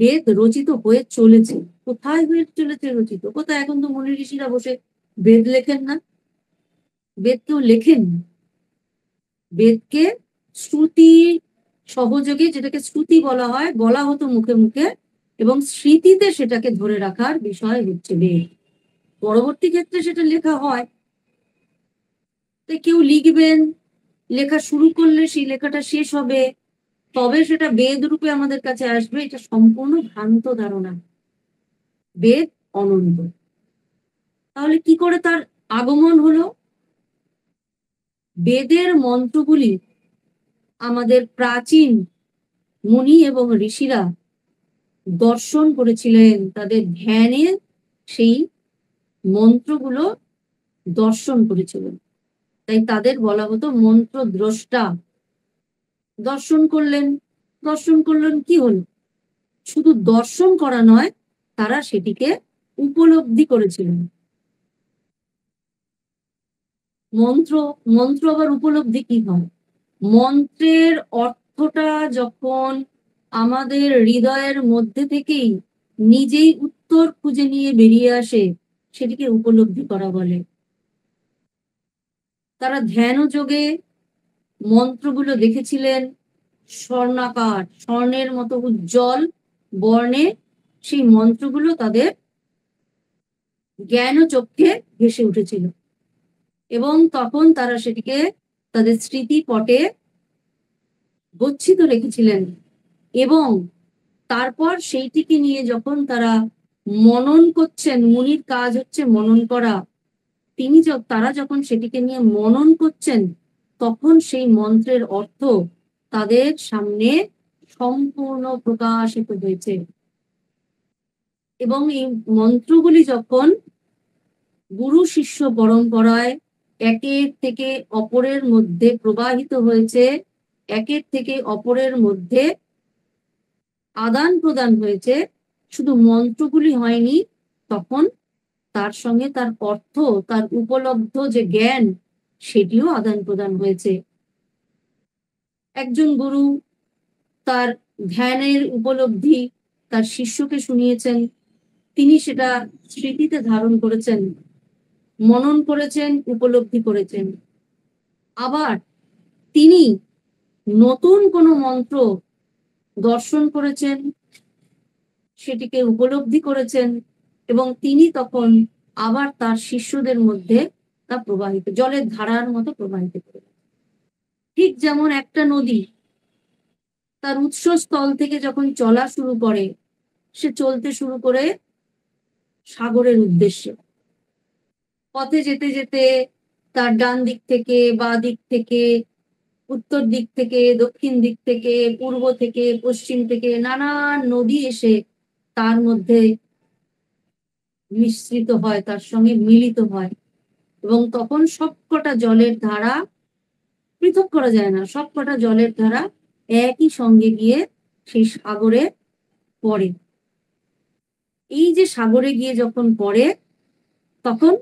বেদ রচিত হয়ে চলেছে। কোথায় হয়ে চলেছে রচিত? কোথায়? এখন তো মুনি ঋষিরা বসে বেদ লেখেন না, বেদ কেউ লেখেন। বেদকে শ্রুতি সহযোগে, যেটাকে শ্রুতি বলা হয়, বলা হতো মুখে মুখে, এবং স্মৃতিতে সেটাকে ধরে রাখার বিষয় হচ্ছে বেদ। পরবর্তী ক্ষেত্রে সেটা লেখা হয়, তাই কেউ লিখবেন, লেখা শুরু করলে সেই লেখাটা শেষ হবে, তবে সেটা বেদ রূপে আমাদের কাছে আসবে, এটা সম্পূর্ণ ভ্রান্ত ধারণা। বেদ অনন্ত। তাহলে কি করে তার আগমন হলো? বেদের মন্ত্রগুলি আমাদের প্রাচীন মুনি এবং ঋষিরা দর্শন করেছিলেন, তাদের ধ্যানে সেই মন্ত্রগুলো দর্শন করেছিলেন, তাই তাদের বলা হতো মন্ত্র দ্রষ্টা। দর্শন করলেন, দর্শন করলেন কি হলো? শুধু দর্শন করা নয়, তারা সেটিকে উপলব্ধি করেছিলেন। মন্ত্র মন্ত্র আবার উপলব্ধি কি হয়? মন্ত্রের অর্থটা যখন আমাদের হৃদয়ের মধ্যে থেকেই নিজেই উত্তর খুঁজে নিয়ে বেরিয়ে আসে, সেটিকে উপলব্ধি করা বলে। তারা ধ্যান যোগে মন্ত্রগুলো দেখেছিলেন স্বর্ণাকার, স্বর্ণের মতো উজ্জ্বল বর্ণে সেই মন্ত্রগুলো তাদের জ্ঞান চক্ষে ভেসে উঠেছিল, এবং তখন তারা সেটিকে তাদের স্মৃতিপটে গচ্ছিত রেখেছিলেন, এবং তারপর সেইটিকে নিয়ে যখন তারা মনন করছেন, মুনির কাজ হচ্ছে মনন করা, তারা যখন সেটিকে নিয়ে মনন করছেন, তখন সেই মন্ত্রের অর্থ তাদের সামনে সম্পূর্ণ প্রকাশিত হয়েছে। এবং এই মন্ত্রগুলি যখন গুরু শিষ্য পরম্পরায় একের থেকে অপরের মধ্যে প্রবাহিত হয়েছে, একের থেকে অপরের মধ্যে আদান প্রদান হয়েছে, শুধু মন্ত্রগুলি হয়নি, তখন তার সঙ্গে তার অর্থ, তার উপলব্ধ যে জ্ঞান, সেটিও আদান প্রদান হয়েছে। একজন গুরু তার ধ্যানের উপলব্ধি তার শিষ্যকে শুনিয়েছেন, তিনি সেটা স্মৃতিতে ধারণ করেছেন, মনন করেছেন, উপলব্ধি করেছেন। আবার তিনি নতুন কোনো মন্ত্র দর্শন করেছেন, সেটিকে উপলব্ধি করেছেন, এবং তিনি তখন আবার তার শিষ্যদের মধ্যে তা প্রবাহিত, জলের ধারার মতো প্রবাহিত করে। ঠিক যেমন একটা নদী তার উৎসস্থল থেকে যখন চলা শুরু করে, সে চলতে শুরু করে সাগরের উদ্দেশ্যে। পথে যেতে যেতে তার ডান দিক থেকে, বাঁ দিক থেকে, উত্তর দিক থেকে, দক্ষিণ দিক থেকে, পূর্ব থেকে, পশ্চিম থেকে নানান নদী এসে তার মধ্যে মিশ্রিত হয়, তার সঙ্গে মিলিত হয়, এবং তখন সবকটা জলের ধারা পৃথক করা যায় না, সবকটা জলের ধারা একই সঙ্গে গিয়ে সেই সাগরে পড়ে। এই যে সাগরে গিয়ে যখন পড়ে, তখন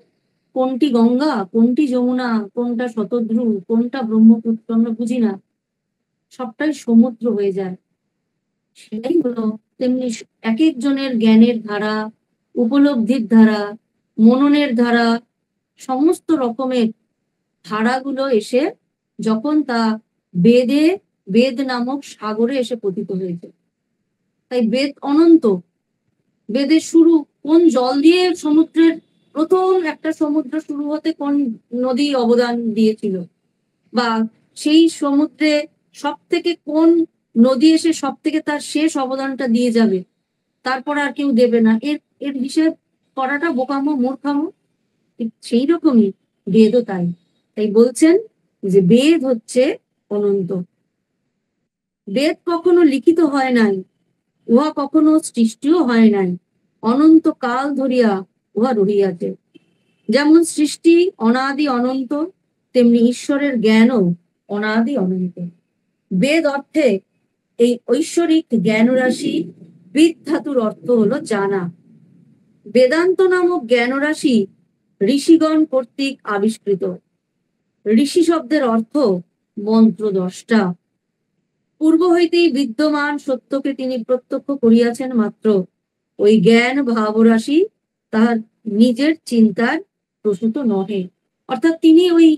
কোনটি গঙ্গা, কোনটি যমুনা, কোনটা শতদ্রু, কোনটা ব্রহ্মপুত্র আমরা বুঝি না, সবটাই সমুদ্র হয়ে যায়। সেটাই হলো তেমনি এক একজনের জ্ঞানের ধারা, উপলব্ধির ধারা, মননের ধারা, সমস্ত রকমের ধারাগুলো এসে যখন তা বেদ নামক সাগরে এসে পতিত হয়েছে। তাই বেদ অনন্ত। বেদের শুরু কোন জল দিয়ে? সমুদ্রের প্রথম একটা সমুদ্র শুরু হতে কোন নদী অবদান দিয়েছিল, বা সেই সমুদ্রে সব থেকে কোন নদী এসে সব থেকে তার শেষ অবদানটা দিয়ে যাবে, তারপর আর কেউ দেবে না, এর এর হিসেব করাটা বোকামো, মূর্খামো। ঠিক সেই রকমই বেদও তাই। তাই বলছেন যে বেদ হচ্ছে অনন্ত। বেদ কখনো লিখিত হয় নাই, উহা কখনো সৃষ্টিও হয় নাই, অনন্ত কাল ধরিয়া উহা রহিয়াছে। যেমন সৃষ্টি অনাদি অনন্ত, তেমনি ঈশ্বরের জ্ঞানও অনাদি অনন্ত। বেদ অর্থে এই ঐশ্বরিক জ্ঞান রাশি, বিদ ধাতুর অর্থ হলো জানা। বেদান্ত নামক জ্ঞান রাশি ঋষিগণ কর্তৃক আবিষ্কৃত। ঋষি শব্দের অর্থ মন্ত্র দ্রষ্টা। পূর্ব হইতেই বিদ্যমান সত্যকে তিনি প্রত্যক্ষ করিয়াছেন মাত্র। ওই জ্ঞান ভাবরাশি তাহার নিজের চিন্তার প্রসূত নহে। অর্থাৎ তিনি ওই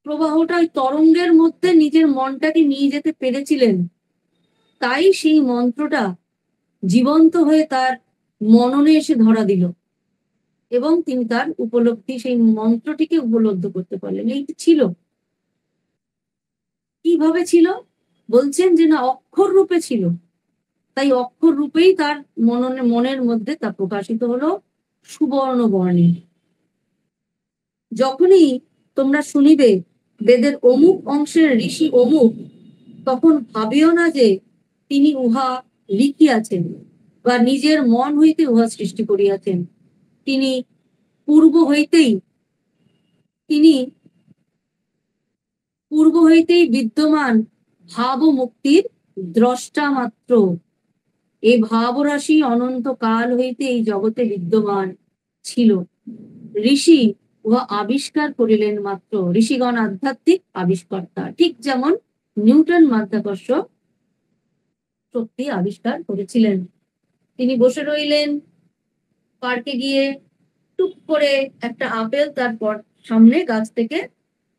প্রবাহটা, ওই তরঙ্গের মধ্যে নিজের মনটাকে নিয়ে যেতে পেরেছিলেন, তাই সেই মন্ত্রটা জীবন্ত হয়ে তার মননে এসে ধরা দিল এবং তিনি তার উপলব্ধি, সেই মন্ত্রটিকে উপলব্ধ করতে পারলেন। এইটি ছিল। কিভাবে ছিল? বলছেন যে না, অক্ষর রূপে ছিল। তাই অক্ষর রূপেই তার মনের মধ্যে তা প্রকাশিত হলো সুবর্ণ বর্ণে। যখনই তোমরা শুনিবে বেদের অমুক অংশের ঋষি অমুক, তখন ভাবিও না যে তিনি উহা লিখিয়াছেন বা নিজের মন হইতে উহা সৃষ্টি করিয়াছেন। তিনি পূর্ব হইতেই বিদ্যমান ভাব মুক্তির দ্রষ্টা মাত্র। এই ভাবরাশি অনন্ত কাল হইতে এই জগতে বিদ্যমান ছিল। ঋষি উহা আবিষ্কার করিলেন মাত্র। ঋষিগণ আধ্যাত্মিক আবিষ্কর্তা, ঠিক যেমন নিউটন মাধ্যাকর্ষ শক্তি আবিষ্কার করেছিলেন। তিনি বসে রইলেন পার্কে গিয়ে, টুক করে একটা আপেল তারপর সামনে গাছ থেকে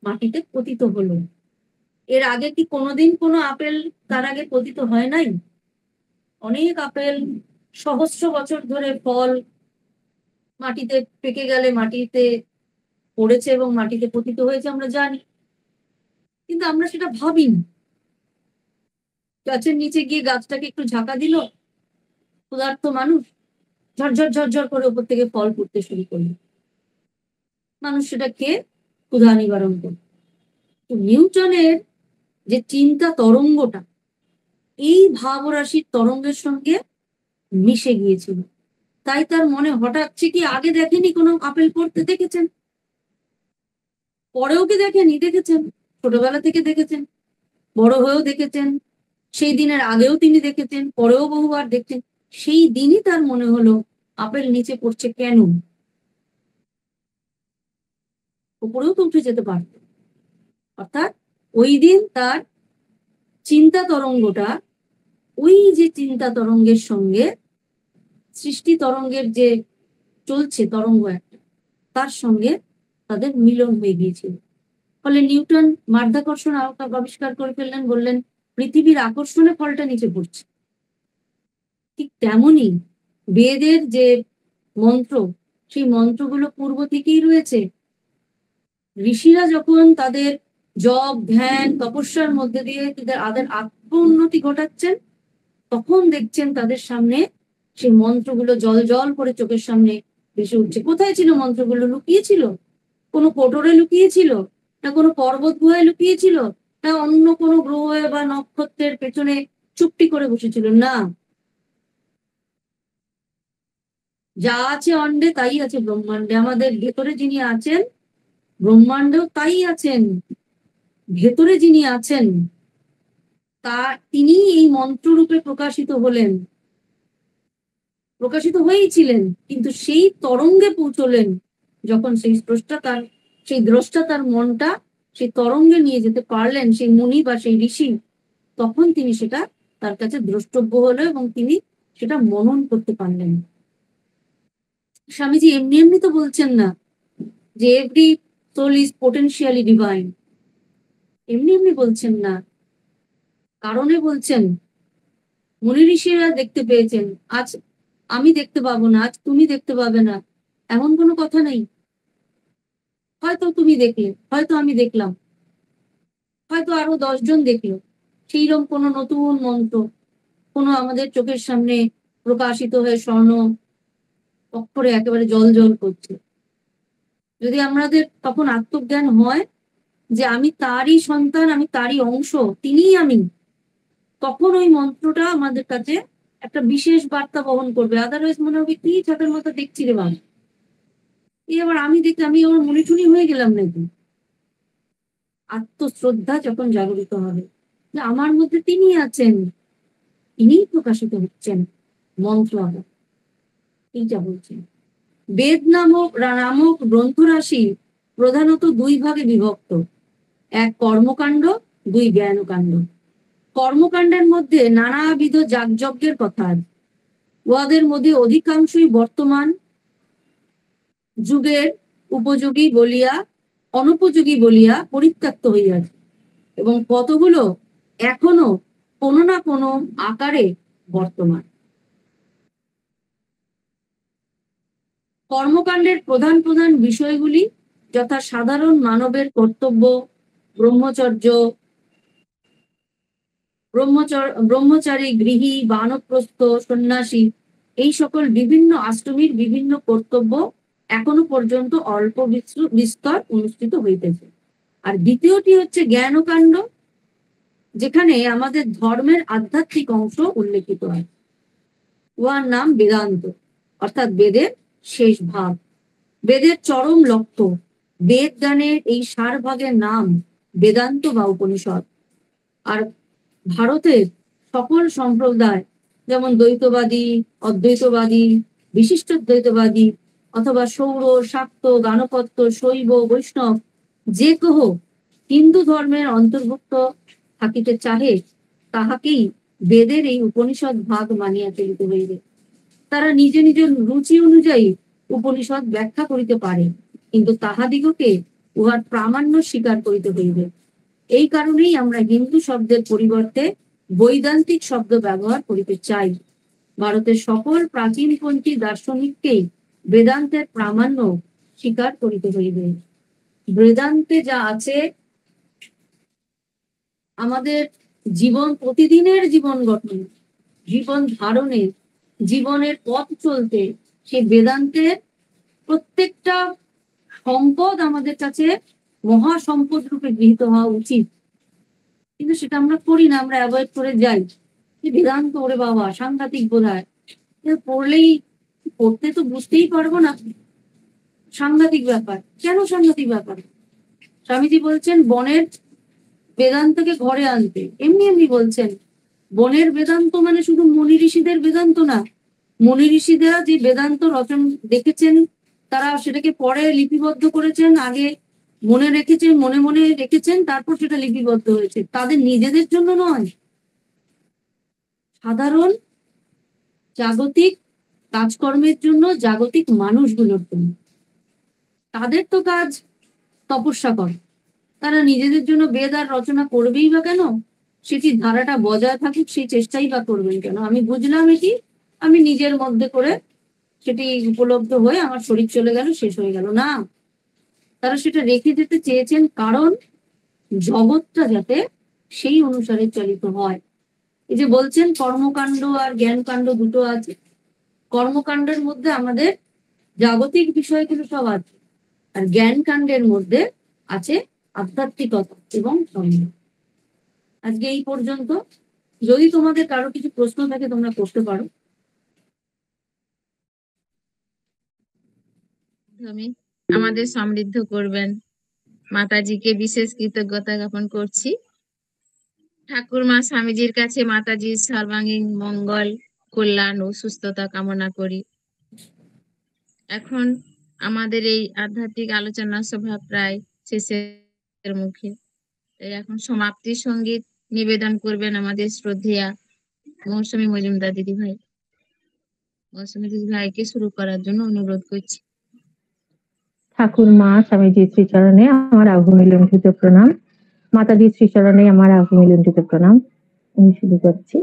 মাটিতে পতিত হলো। এর আগে কি কোনোদিন কোনো আপেল তার আগে পতিত হয় নাই? অনেক আপেল সহস্র বছর ধরে ফল মাটিতে পেকে গেলে মাটিতে পড়েছে এবং মাটিতে পতিত হয়েছে, আমরা জানি। কিন্তু আমরা সেটা ভাবিনি। গাছের নিচে গিয়ে গাছটাকে একটু ঝাঁকা দিল ক্ষুধার্ত মানুষ, ঝরঝর ঝরঝর করে উপর থেকে ফল পড়তে শুরু করলো। মানুষ সেটা খেয়ে ক্ষুধা নিবারণ করল। তো নিউটনের যে চিন্তা তরঙ্গটা এই ভাবরাশির তরঙ্গের সঙ্গে মিশে গিয়েছিল, তাই তার মনে হঠাৎ কি আগে দেখেনি কোনো আপেল পড়তে, দেখেছেন, পরেও কি দেখেনি, দেখেছেন, ছোটবেলা থেকে দেখেছেন, বড় হয়েও দেখেছেন, সেই দিনের আগেও তিনি দেখেছেন, পরেও বহুবার দেখছেন। সেই দিনই তার মনে হলো আপেল নিচে পড়ছে কেন, উপরেও তো উঠে যেতে পারত। অর্থাৎ ওই দিন তার চিন্তা তরঙ্গটা, ওই যে চিন্তা তরঙ্গের সঙ্গে সৃষ্টি তরঙ্গের যে চলছে তরঙ্গ একটা, তার সঙ্গে তাদের মিলন হয়ে গিয়েছিল। ফলে নিউটন মাধ্যাকর্ষণ আবিষ্কার করে ফেললেন, বললেন পৃথিবীর আকর্ষণে ফলটা নিচে পড়ছে। ঠিক তেমনি বেদের যে মন্ত্র, সেই মন্ত্রগুলো পূর্ব থেকেই রয়েছে। ঋষিরা যখন তাদের জপ ধ্যান তপস্যার মধ্যে দিয়ে তাদের আত্ম উন্নতি ঘটাচ্ছেন, তখন দেখছেন তাদের সামনে সেই মন্ত্রগুলো জল জল করে চোখের সামনে ভেসে উঠছে। কোথায় ছিল মন্ত্রগুলো? লুকিয়েছিল? কোনো কোটরে লুকিয়েছিল, না কোনো পর্বত গুহায় লুকিয়েছিল, না অন্য কোনো গ্রহ বা নক্ষত্রের পেছনে চুপটি করে বসেছিল? না, যা আছে অন্ডে তাই আছে ব্রহ্মাণ্ডে। আমাদের ভেতরে যিনি আছেন ব্রহ্মাণ্ডেও তাই আছেন। ভেতরে যিনি আছেন তিনি এই মন্ত্ররূপে প্রকাশিত হলেন, প্রকাশিত হয়েইছিলেন, কিন্তু সেই তরঙ্গে পৌঁছলেন যখন সেই দ্রষ্টা তার মনটা সেই তরঙ্গে নিয়ে যেতে পারলেন, সেই মুনি বা সেই ঋষি, তখন তিনি সেটা তার কাছে দ্রষ্টব্য হলো এবং তিনি সেটা মনন করতে পারলেন। স্বামীজি এমনি এমনি তো বলছেন না যে every soul is potentially divine, এমনি এমনি বলছেন না, কারণে বলছেন। মুনি ঋষিরা দেখতে পেয়েছেন, আজ আমি দেখতে পাবো না, আজ তুমি দেখতে পাবে না, এমন কোনো কথা নেই। হয়তো তুমি দেখলে, হয়তো আমি দেখলাম, হয়তো আরো 10 জন দেখলো, সেইরকম কোনো নতুন মন্ত্র কোনো আমাদের চোখের সামনে প্রকাশিত হয়ে স্বর্ণ অক্ষরে একেবারে জল জল করছে। যদি আমাদের তখন আত্মজ্ঞান হয় যে আমি তারই সন্তান, আমি তারই অংশ, তিনিই আমি, তখন ওই মন্ত্রটা আমাদের কাছে একটা বিশেষ বার্তা বহন করবে। আদারওয়াইজ মনে হবে কি ছাতের মতো দেখছি রে বাবা, এবার আমি দেখি আমি ওর মনে টুনি হয়ে গেলাম নাকি। আত্মশ্রদ্ধা যখন জাগরিত হবে যে আমার মধ্যে তিনি আছেন, ইনিই প্রকাশিত হচ্ছেন মন্ত্র আবার, এইটা বলছেন। বেদ নামক গ্রন্থরাশি প্রধানত 2 ভাগে বিভক্ত। এক কর্মকাণ্ড 2 জ্ঞানকাণ্ড। কর্মকাণ্ডের মধ্যে নানাবিধ যাগযজ্ঞের কথা আছে। উহাদের মধ্যে অধিকাংশই বর্তমান যুগের উপযোগী বলিয়া অনুপযোগী বলিয়া পরিত্যক্ত হইয়াছে, এবং কতগুলো এখনো কোনো না কোনো আকারে বর্তমান। কর্মকাণ্ডের প্রধান প্রধান বিষয়গুলি যথা সাধারণ মানবের কর্তব্য, ব্রহ্মচর্য, ব্রহ্মচারী, গৃহী, বানপ্রস্থ, সন্ন্যাসী, এই সকল বিভিন্ন আশ্রমীর বিভিন্ন কর্তব্য এখনো পর্যন্ত অল্প বিস্তর অনুষ্ঠিত হইতেছে। আর দ্বিতীয়টি হচ্ছে জ্ঞানকাণ্ড, যেখানে আমাদের ধর্মের আধ্যাত্মিক অংশ উল্লেখিত হয়। উহার নাম বেদান্ত, অর্থাৎ বেদের শেষ ভাগ, বেদের চরম লক্ষ্য। বেদ জ্ঞানের এই সার ভাগের নাম বেদান্ত বা উপনিষদ। আর ভারতের সকল সম্প্রদায়, যেমন দ্বৈতবাদী, অদ্বৈতবাদী, বিশিষ্টদ্বৈতবাদী, অথবা সৌর, শাক্ত, গাণপত্য, শৈব, বৈষ্ণব, যে কেহ হিন্দু ধর্মের অন্তর্ভুক্ত থাকিতে চাহে, তাহাকেই বেদের এই উপনিষদ ভাগ মানিয়া চলিতে হইবে। তারা নিজ নিজ রুচি অনুযায়ী উপনিষদ ব্যাখ্যা করিতে পারে, কিন্তু তাহাদিগকে উহার প্রামাণ্য স্বীকার করিতে হইবে। এই কারণেই আমরা হিন্দু শব্দের পরিবর্তে বৈদান্তিক শব্দ ব্যবহার করিতে চাই। ভারতের সকল প্রাচীনপন্থী দার্শনিককেই বেদান্তের প্রামাণ্য স্বীকার করিতে হইবে। বেদান্তে যা আছে আমাদের জীবন, প্রতিদিনের জীবন গঠন, জীবন ধারণে, জীবনের পথ চলতে, সেই বেদান্তের প্রত্যেকটা সম্পদ আমাদের কাছে মহা সম্পদ রূপে গৃহীত হওয়া উচিত। কিন্তু সেটা আমরা করি না, আমরা অ্যাভয়েড করে যাই। বেদান্ত ওরে বাবা সাংঘাতিক বোধ হয়, পড়লেই পড়তে তো বুঝতেই পারবো না, সাংঘাতিক ব্যাপার। কেন সাংঘাতিক ব্যাপার? স্বামীজি বলছেন বনের বেদান্তকে ঘরে আনতে, এমনি এমনি বলছেন। বনের বেদান্ত মানে শুধু মুনি ঋষিদের বেদান্ত না, মুনি ঋষিরা যে বেদান্ত রচন দেখেছেন, তারা সেটাকে পরে লিপিবদ্ধ করেছেন, আগে মনে রেখেছেন, মনে মনে রেখেছেন, তারপর সেটা লিপিবদ্ধ হয়েছে। তাদের নিজেদের জন্য নয়, সাধারণ জাগতিক কাজকর্মের জন্য, জাগতিক মানুষগুলোর জন্য। তাদের তো কাজ তপস্যা কর, তারা নিজেদের জন্য বেদ আর রচনা করবেই বা কেন? সেটির ধারাটা বজায় থাকুক সেই চেষ্টাই বা করবেন কেন? আমি বুঝলাম এটি, আমি নিজের মধ্যে করে সেটি উপলব্ধ হয়ে আমার শরীর চলে গেল, শেষ হয়ে গেল না। তারা সেটা রেখে যেতে চেয়েছেন, কারণ জগৎটা যাতে সেই অনুসারে চালিত হয়। এই যে বলছেন কর্মকাণ্ড আর জ্ঞানকাণ্ড দুটো আছে, কর্মকাণ্ডের মধ্যে আমাদের জাগতিক বিষয়গুলো সব আছে, আর জ্ঞানকাণ্ডের মধ্যে আছে আধ্যাত্মিকতা এবং ধর্ম। আজকে এই পর্যন্ত। যদি তোমাদের কারো কিছু প্রশ্ন থাকে তোমরা করতে পারো। আমাদের সমৃদ্ধ করবেন, মাতাজিকে বিশেষ কৃতজ্ঞতা জ্ঞাপন করছি। ঠাকুরমা স্বামীজির কাছে মাতাজির সর্বাঙ্গীন মঙ্গল, কল্যাণ ও সুস্থতা কামনা করি। এখন আমাদের এই আধ্যাত্মিক আলোচনা সভা প্রায় শেষের মুখে, তাই এখন সমাপ্তি সঙ্গীত নিবেদন করবেন আমাদের শ্রদ্ধেয়া মৌসুমী মজুমদার দিদি ভাই। মৌসুমী দিদি ভাইকে শুরু করার জন্য অনুরোধ করছি। ঠাকুরমা স্বামীজির শ্রীচরণে আমার আভূমিলুণ্ঠিত প্রণাম, মাতাজির শ্রীচরণে আমার আভূমিলুণ্ঠিত প্রণাম। আমি শুরু করছি।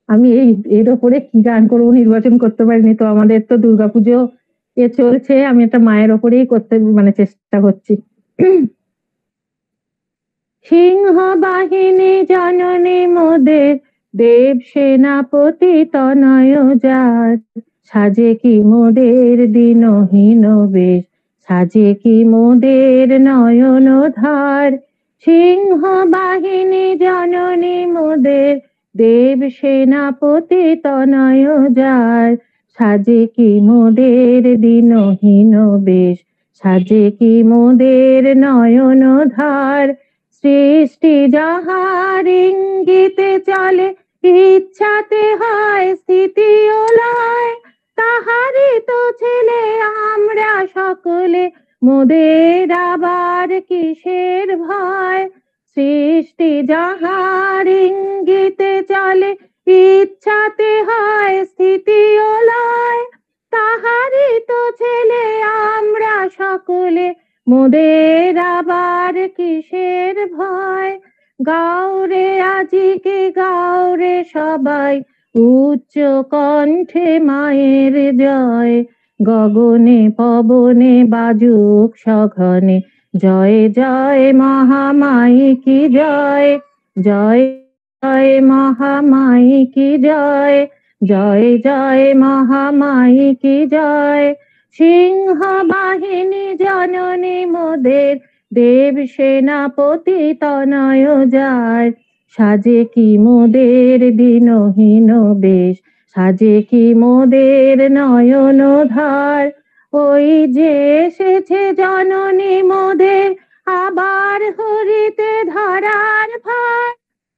আমি এর ওপরে কি গান করবো নির্বাচন করতে পারিনি, তো আমাদের তো দুর্গাপুজো চলছে, আমি একটা মায়ের ওপরেই করতে চেষ্টা করছি। সিংহ বাহিনী জননী মোদের, দেব সেনাপতি তনয় যার, সাজে কি মোদের দীনহীন বেশ, সাজে কি মোদের নয়ন ধার। সিংহ বাহিনী জননী মোদের, দেব সেনাপতি তনয় যার, সাজে কি মোদের দীনহীন বেশ, সাজে কি মোদের নয়ন ধার। সৃষ্টি যাহার ইঙ্গিতে চলে, ইচ্ছাতে হয় স্থিতি ও লয়, তাহারই তো ছেলে আমরা সকলে, মোদের আবার কিসের ইচ্ছাতে হয় স্থিতি ও লয়, তাহারই তো ছেলে আমরা সকলে, মোদের আবার কিসের ভয়? গাওরে আজিকে গাওরে সবাই, উচ্চ কণ্ঠে মায়ের জয়। গগনে পবনে বাজুক সঘনে, জয় জয় মহামাই কি জয়, জয় জয় মহামাই কি জয়, জয় জয় মহামাই কি জয়। সিংহ বাহিনী জননী মোদের, দেব সেনাপতি তনয় যায়। সাজে কি মোদের দিনহীন বেশ, সাজে কি মোদের নয়ন ধার। ওই যে এসেছে জননী মোদের, আবার হরিতে ধরার ভার।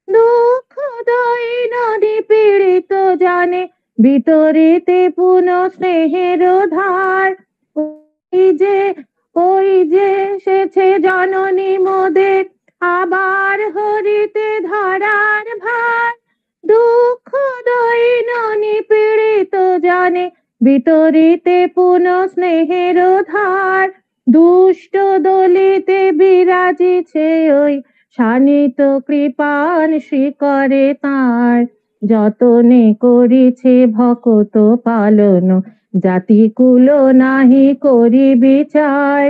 দুঃখ দৈনদি পীড়িত জানে, বিতরিতে পুনঃ স্নেহের ধার। ওই যে এসেছে জননী মোদের, আবার হরিতে ধরার ভার। দুঃখ দৈননি পীড়িত জানে, বিতরিতে পুনঃ স্নেহের ধার। দুষ্ট দলিতে বিরাজিছে ওই, শানিত কৃপান শিকরে তার। যতনে করিছে ভকত পালন, জাতি কুল নাহি করি বিচার।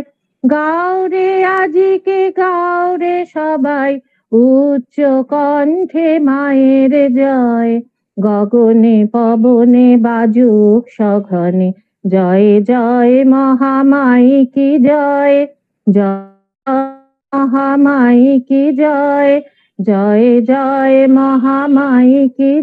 গাওরে আজিকে গাওরে সবাই, উচ্চ কণ্ঠে মায়ের জয়। গগনে পবনে বাজুক সঘনে, জয় জয় মহামাই কি জয়, জয় মহামাই কি জয়, জয় জয় মহামাই কি